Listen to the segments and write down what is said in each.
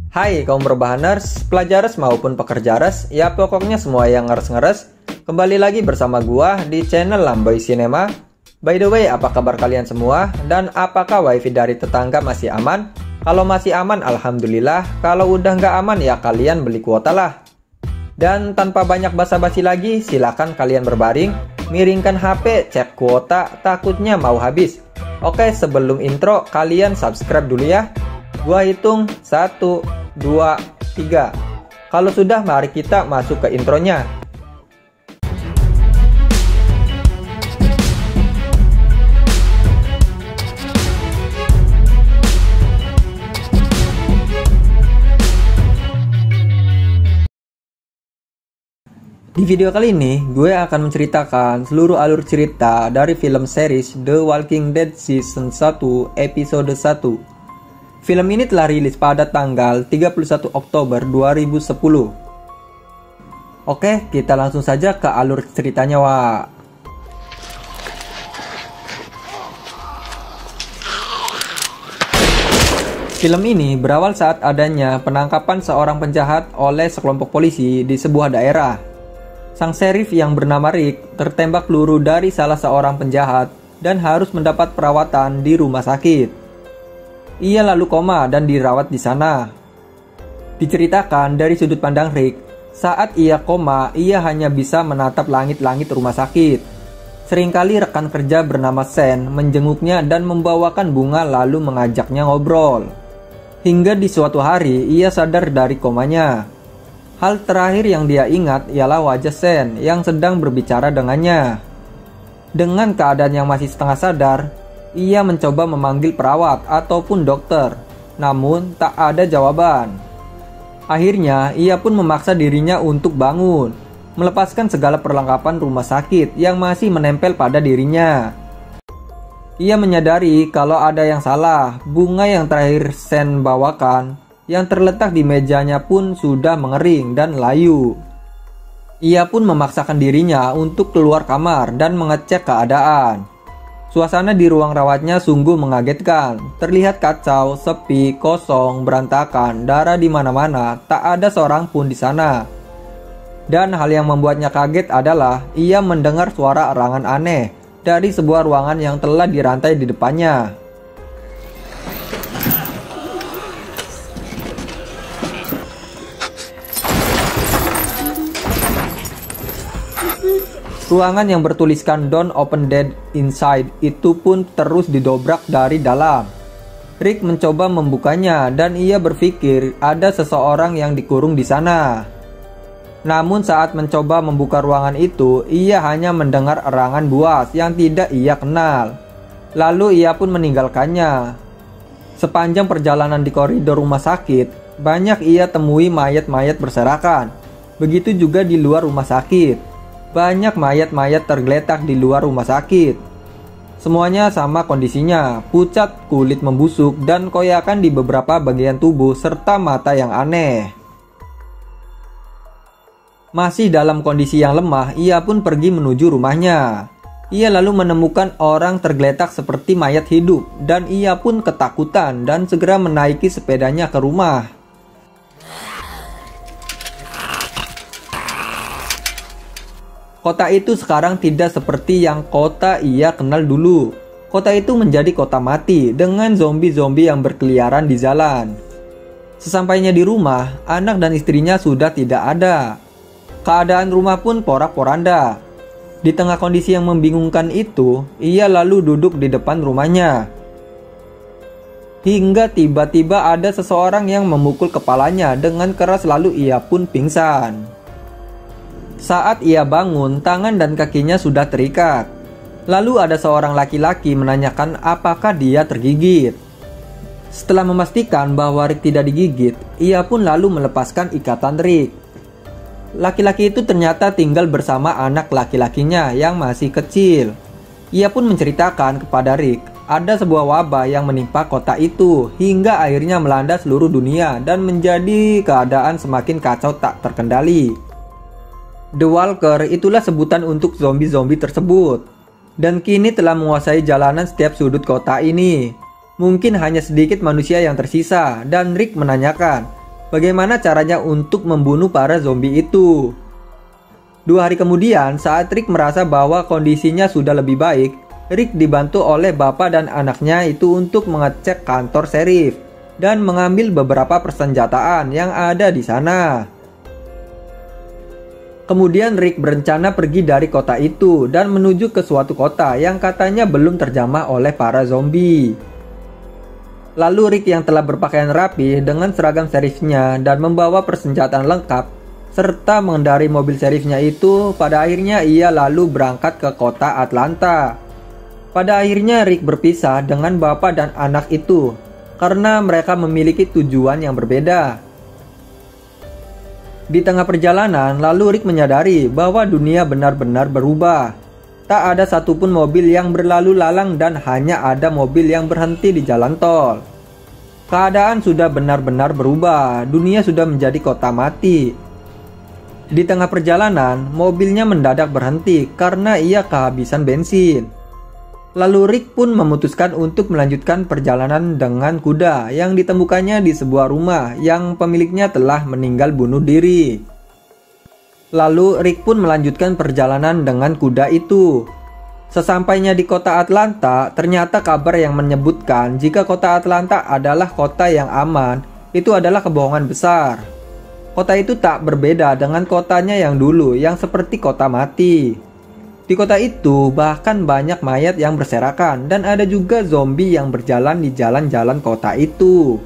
Hai kaum rebahaners, pelajares maupun pekerjares, ya pokoknya semua yang ngeres-ngeres. Kembali lagi bersama gua di channel Lamboy Cinema. By the way, apa kabar kalian semua? Dan apakah wifi dari tetangga masih aman? Kalau masih aman, alhamdulillah. Kalau udah nggak aman, ya kalian beli kuota lah. Dan tanpa banyak basa-basi lagi, silakan kalian berbaring, miringkan HP, cek kuota, takutnya mau habis. Oke, sebelum intro, kalian subscribe dulu ya. Gua hitung 1, 2, 3. Kalau sudah, mari kita masuk ke intronya. Di video kali ini, gue akan menceritakan seluruh alur cerita dari film series The Walking Dead Season 1 Episode 1. Film ini telah rilis pada tanggal 31 Oktober 2010. Oke, kita langsung saja ke alur ceritanya, Wak. Film ini berawal saat adanya penangkapan seorang penjahat oleh sekelompok polisi di sebuah daerah. Sang sheriff yang bernama Rick tertembak peluru dari salah seorang penjahat dan harus mendapat perawatan di rumah sakit. Ia lalu koma dan dirawat di sana. Diceritakan dari sudut pandang Rick, saat ia koma, ia hanya bisa menatap langit-langit rumah sakit. Seringkali rekan kerja bernama Sen menjenguknya dan membawakan bunga lalu mengajaknya ngobrol. Hingga di suatu hari, ia sadar dari komanya. Hal terakhir yang dia ingat ialah wajah Sen yang sedang berbicara dengannya. Dengan keadaan yang masih setengah sadar, ia mencoba memanggil perawat ataupun dokter, namun tak ada jawaban. Akhirnya, ia pun memaksa dirinya untuk bangun, melepaskan segala perlengkapan rumah sakit yang masih menempel pada dirinya. Ia menyadari kalau ada yang salah, bunga yang terakhir Sen bawakan yang terletak di mejanya pun sudah mengering dan layu. Ia pun memaksakan dirinya untuk keluar kamar dan mengecek keadaan. Suasana di ruang rawatnya sungguh mengagetkan. Terlihat kacau, sepi, kosong, berantakan, darah di mana-mana, tak ada seorang pun di sana. Dan hal yang membuatnya kaget adalah ia mendengar suara erangan aneh dari sebuah ruangan yang telah dirantai di depannya. Ruangan yang bertuliskan "Don't Open Dead Inside" itu pun terus didobrak dari dalam. Rick mencoba membukanya dan ia berpikir ada seseorang yang dikurung di sana. Namun saat mencoba membuka ruangan itu, ia hanya mendengar erangan buas yang tidak ia kenal. Lalu ia pun meninggalkannya. Sepanjang perjalanan di koridor rumah sakit, banyak ia temui mayat-mayat berserakan. Begitu juga di luar rumah sakit. Banyak mayat-mayat tergeletak di luar rumah sakit. Semuanya sama kondisinya, pucat, kulit membusuk, dan koyakan di beberapa bagian tubuh serta mata yang aneh. Masih dalam kondisi yang lemah, ia pun pergi menuju rumahnya. Ia lalu menemukan orang tergeletak seperti mayat hidup, dan ia pun ketakutan dan segera menaiki sepedanya ke rumah. Kota itu sekarang tidak seperti yang kota ia kenal dulu. Kota itu menjadi kota mati dengan zombie-zombie yang berkeliaran di jalan. Sesampainya di rumah, anak dan istrinya sudah tidak ada. Keadaan rumah pun porak-poranda. Di tengah kondisi yang membingungkan itu, ia lalu duduk di depan rumahnya. Hingga tiba-tiba ada seseorang yang memukul kepalanya dengan keras lalu ia pun pingsan. Saat ia bangun, tangan dan kakinya sudah terikat. Lalu ada seorang laki-laki menanyakan apakah dia tergigit. Setelah memastikan bahwa Rick tidak digigit, ia pun lalu melepaskan ikatan Rick. Laki-laki itu ternyata tinggal bersama anak laki-lakinya yang masih kecil. Ia pun menceritakan kepada Rick, ada sebuah wabah yang menimpa kota itu hingga akhirnya melanda seluruh dunia dan menjadi keadaan semakin kacau tak terkendali. The Walker itulah sebutan untuk zombie-zombie tersebut, dan kini telah menguasai jalanan setiap sudut kota ini. Mungkin hanya sedikit manusia yang tersisa, dan Rick menanyakan, bagaimana caranya untuk membunuh para zombie itu. 2 hari kemudian, saat Rick merasa bahwa kondisinya sudah lebih baik, Rick dibantu oleh bapak dan anaknya itu untuk mengecek kantor sheriff dan mengambil beberapa persenjataan yang ada di sana. Kemudian Rick berencana pergi dari kota itu dan menuju ke suatu kota yang katanya belum terjamah oleh para zombie. Lalu Rick yang telah berpakaian rapi dengan seragam sheriffnya dan membawa persenjataan lengkap serta mengendarai mobil sheriffnya itu, pada akhirnya ia lalu berangkat ke kota Atlanta. Pada akhirnya Rick berpisah dengan bapak dan anak itu karena mereka memiliki tujuan yang berbeda. Di tengah perjalanan, lalu Rick menyadari bahwa dunia benar-benar berubah. Tak ada satupun mobil yang berlalu lalang dan hanya ada mobil yang berhenti di jalan tol. Keadaan sudah benar-benar berubah, dunia sudah menjadi kota mati. Di tengah perjalanan, mobilnya mendadak berhenti karena ia kehabisan bensin. Lalu Rick pun memutuskan untuk melanjutkan perjalanan dengan kuda yang ditemukannya di sebuah rumah yang pemiliknya telah meninggal bunuh diri. Lalu Rick pun melanjutkan perjalanan dengan kuda itu. Sesampainya di kota Atlanta, ternyata kabar yang menyebutkan jika kota Atlanta adalah kota yang aman, itu adalah kebohongan besar. Kota itu tak berbeda dengan kotanya yang dulu, yang seperti kota mati. Di kota itu bahkan banyak mayat yang berserakan dan ada juga zombie yang berjalan di jalan-jalan kota itu.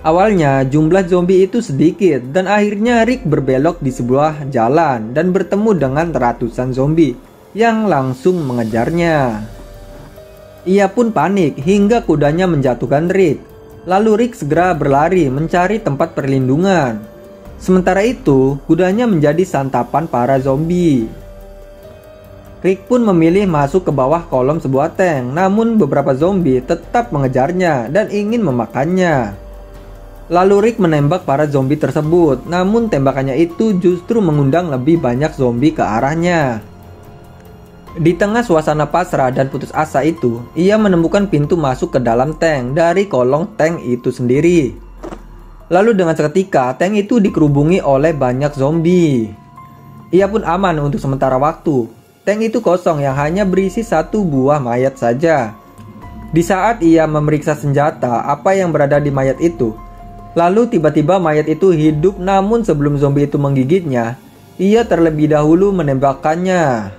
Awalnya jumlah zombie itu sedikit dan akhirnya Rick berbelok di sebuah jalan dan bertemu dengan ratusan zombie yang langsung mengejarnya. Ia pun panik hingga kudanya menjatuhkan Rick. Lalu Rick segera berlari mencari tempat perlindungan. Sementara itu, kudanya menjadi santapan para zombie. Rick pun memilih masuk ke bawah kolom sebuah tank, namun beberapa zombie tetap mengejarnya dan ingin memakannya. Lalu Rick menembak para zombie tersebut, namun tembakannya itu justru mengundang lebih banyak zombie ke arahnya. Di tengah suasana pasrah dan putus asa itu, ia menemukan pintu masuk ke dalam tank dari kolong tank itu sendiri. Lalu dengan seketika, tank itu dikerubungi oleh banyak zombie. Ia pun aman untuk sementara waktu. Tank itu kosong yang hanya berisi 1 buah mayat saja. Di saat ia memeriksa senjata apa yang berada di mayat itu, lalu tiba-tiba mayat itu hidup, namun sebelum zombie itu menggigitnya, ia terlebih dahulu menembakkannya.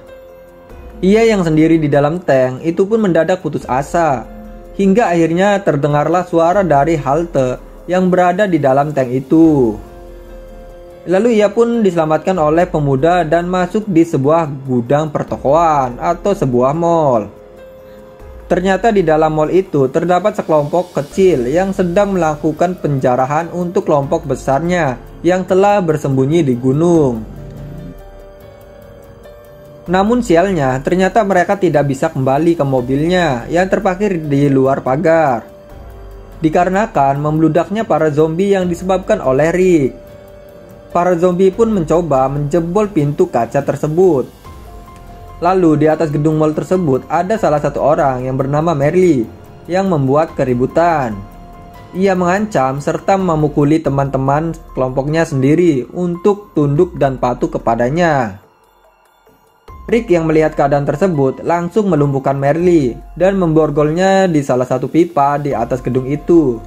Ia yang sendiri di dalam tank itu pun mendadak putus asa, hingga akhirnya terdengarlah suara dari halte yang berada di dalam tank itu. Lalu ia pun diselamatkan oleh pemuda dan masuk di sebuah gudang pertokoan atau sebuah mall. Ternyata di dalam mall itu terdapat sekelompok kecil yang sedang melakukan penjarahan untuk kelompok besarnya yang telah bersembunyi di gunung. Namun sialnya, ternyata mereka tidak bisa kembali ke mobilnya yang terparkir di luar pagar. Dikarenakan membludaknya para zombie yang disebabkan oleh Rick. Para zombie pun mencoba menjebol pintu kaca tersebut. Lalu di atas gedung mall tersebut ada salah satu orang yang bernama Merle yang membuat keributan. Ia mengancam serta memukuli teman-teman kelompoknya sendiri untuk tunduk dan patuh kepadanya. Rick yang melihat keadaan tersebut langsung melumpuhkan Merle dan memborgolnya di salah satu pipa di atas gedung itu.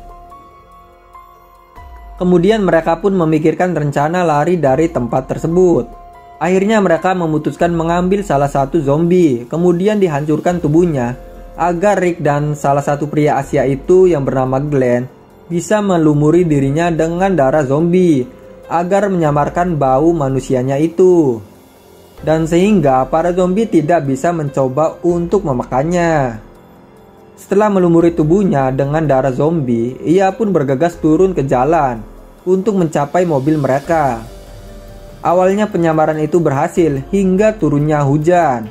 Kemudian mereka pun memikirkan rencana lari dari tempat tersebut. Akhirnya mereka memutuskan mengambil salah satu zombie, kemudian dihancurkan tubuhnya agar Rick dan salah satu pria Asia itu yang bernama Glenn bisa melumuri dirinya dengan darah zombie agar menyamarkan bau manusianya itu. Dan sehingga para zombie tidak bisa mencoba untuk memakannya. Setelah melumuri tubuhnya dengan darah zombie, ia pun bergegas turun ke jalan untuk mencapai mobil mereka. Awalnya penyamaran itu berhasil hingga turunnya hujan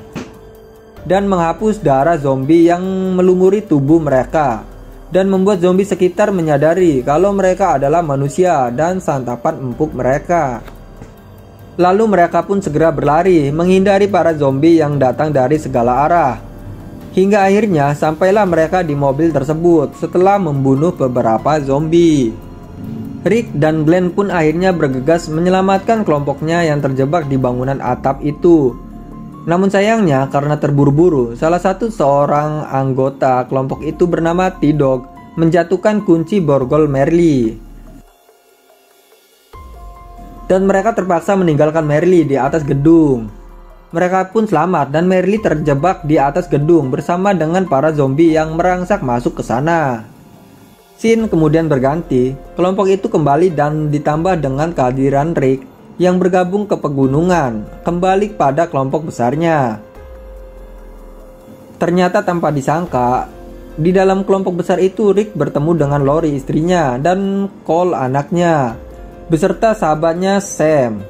dan menghapus darah zombie yang melumuri tubuh mereka dan membuat zombie sekitar menyadari kalau mereka adalah manusia dan santapan empuk mereka. Lalu mereka pun segera berlari menghindari para zombie yang datang dari segala arah. Hingga akhirnya sampailah mereka di mobil tersebut setelah membunuh beberapa zombie. Rick dan Glenn pun akhirnya bergegas menyelamatkan kelompoknya yang terjebak di bangunan atap itu. Namun sayangnya karena terburu-buru, salah satu seorang anggota kelompok itu bernama T-Dog menjatuhkan kunci borgol Merle. Dan mereka terpaksa meninggalkan Merle di atas gedung. Mereka pun selamat dan Merle terjebak di atas gedung bersama dengan para zombie yang merangsak masuk ke sana. Scene kemudian berganti, kelompok itu kembali dan ditambah dengan kehadiran Rick yang bergabung ke pegunungan, kembali pada kelompok besarnya. Ternyata tanpa disangka, di dalam kelompok besar itu Rick bertemu dengan Lori istrinya dan Cole anaknya, beserta sahabatnya Sam.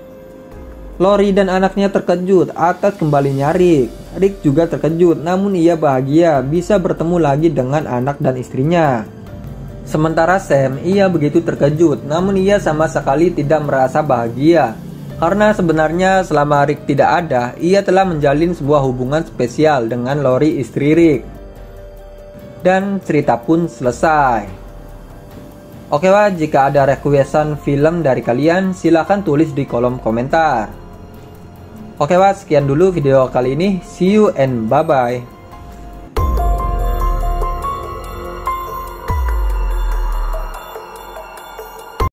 Lori dan anaknya terkejut atas kembalinya Rick. Rick juga terkejut, namun ia bahagia bisa bertemu lagi dengan anak dan istrinya. Sementara Sam, ia begitu terkejut, namun ia sama sekali tidak merasa bahagia. Karena sebenarnya selama Rick tidak ada, ia telah menjalin sebuah hubungan spesial dengan Lori istri Rick. Dan cerita pun selesai. Oke wah, jika ada requestan film dari kalian, silahkan tulis di kolom komentar. Oke wah, sekian dulu video kali ini. See you and bye-bye.